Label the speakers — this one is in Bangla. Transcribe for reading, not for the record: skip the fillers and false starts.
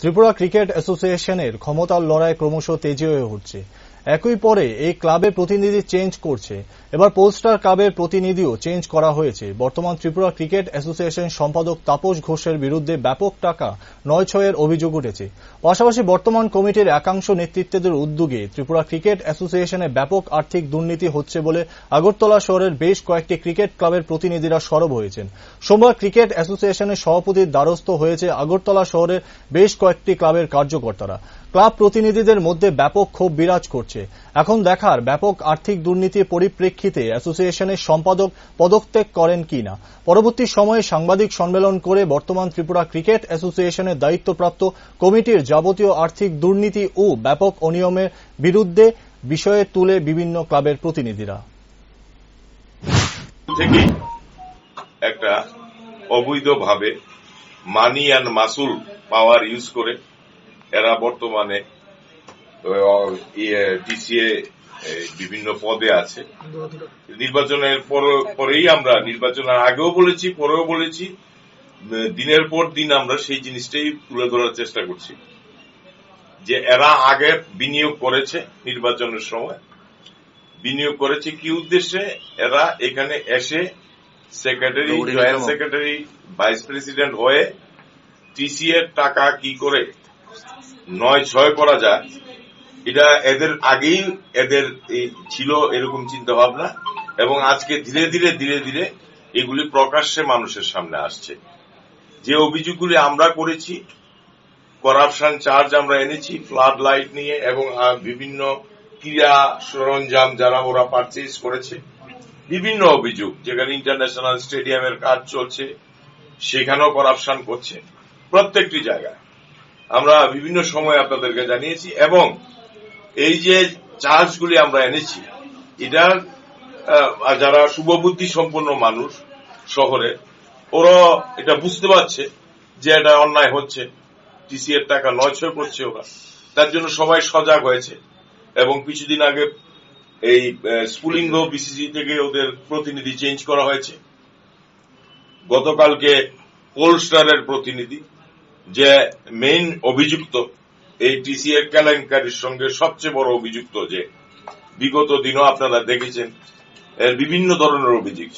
Speaker 1: ত্রিপুরা ক্রিকেট অ্যাসোসিয়েশনের ক্ষমতার লড়াই ক্রমশ তেজি হয়ে উঠছে। একই পরে এই ক্লাবের প্রতিনিধি চেঞ্জ করছে। এবার পোলস্টার ক্লাবের প্রতিনিধিও চেঞ্জ করা হয়েছে। বর্তমান ত্রিপুরা ক্রিকেট অ্যাসোসিয়েশন সম্পাদক তাপস ঘোষের বিরুদ্ধে ব্যাপক টাকা নয়-ছয়ের অভিযোগ উঠেছে। পাশাপাশি বর্তমান কমিটির একাংশ নেতৃত্বদের উদ্যোগে ত্রিপুরা ক্রিকেট অ্যাসোসিয়েশনে ব্যাপক আর্থিক দুর্নীতি হচ্ছে বলে আগরতলা শহরের বেশ কয়েকটি ক্রিকেট ক্লাবের প্রতিনিধিরা সরব হয়েছেন। সোমবার ক্রিকেট অ্যাসোসিয়েশনের সভাপতির দ্বারস্থ হয়েছে আগরতলা শহরের বেশ কয়েকটি ক্লাবের কার্যকর্তারা। ক্লাব প্রতিনিধিদের মধ্যে ব্যাপক ক্ষোভ বিরাজ করছে। এখন দেখার ব্যাপক আর্থিক দুর্নীতির পরিপ্রেক্ষিতে অ্যাসোসিয়েশনের সম্পাদক পদত্যাগ করেন কিনা। পরবর্তী সময়ে সাংবাদিক সম্মেলন করে বর্তমান ত্রিপুরা ক্রিকেট অ্যাসোসিয়েশনের দায়িত্বপ্রাপ্ত কমিটির যাবতীয় আর্থিক দুর্নীতি ও ব্যাপক অনিয়মের বিরুদ্ধে বিষয়ে তুলে বিভিন্ন ক্লাবের প্রতিনিধিরা
Speaker 2: থেকে একটা অবৈধভাবে মানি অ্যান্ড মাসুল পাওয়ার ইউজ করে এরা বর্তমানে ডিসিএ বিভিন্ন পদে আছে। নির্বাচনের পরেই আমরা নির্বাচনের আগেও বলেছি, পরেও বলেছি, দিনের পর দিন আমরা সেই জিনিসটাই তুলে ধরার চেষ্টা করছি যে এরা আগে বিনিয়োগ করেছে, নির্বাচনের সময় বিনিয়োগ করেছে কি উদ্দেশ্যে, এরা এখানে এসে secretary, joint secretary, vice president হয়ে টিসিএ টাকা কি করে 9-6 করা যায়, এটা এদের আগেই এদের ছিল এরকম চিন্তা ভাবনা, এবং আজকে ধীরে ধীরে এগুলি প্রকাশ্যে মানুষের সামনে আসছে। যে অভিযোগগুলি আমরা করেছি, করাপশন চার্জ আমরা এনেছি ফ্লাড লাইট নিয়ে, এবং বিভিন্ন ক্রীড়া সরঞ্জাম যারা ওরা পারচেজ করেছে, বিভিন্ন অভিযোগ, যেখানে ইন্টারন্যাশনাল স্টেডিয়ামের কাজ চলছে সেখানেও করাপশন করছে। প্রত্যেকটি জায়গায় আমরা বিভিন্ন সময় আপনাদেরকে জানিয়েছি, এবং এই যে চার্জগুলি আমরা এনেছি, এটা যারা শুভবুদ্ধি সম্পন্ন মানুষ শহরে, ওরা এটা বুঝতে পারছে যে এটা অন্যায় হচ্ছে, টিসিএর টাকা 9-6 করছে ওরা। তার জন্য সবাই সজাগ হয়েছে, এবং কিছুদিন আগে এই স্ফুলিঙ্গ বিসিসি থেকে ওদের প্রতিনিধি চেঞ্জ করা হয়েছে। গতকালকে পোলস্টারের প্রতিনিধি, যে মেইন অভিযুক্ত এই টিসিএ কেলেঙ্কারির সঙ্গে সবচেয়ে বড় অভিযুক্ত, যে বিগত দিনও আপনারা দেখেছেন এর বিভিন্ন ধরনের অভিযোগ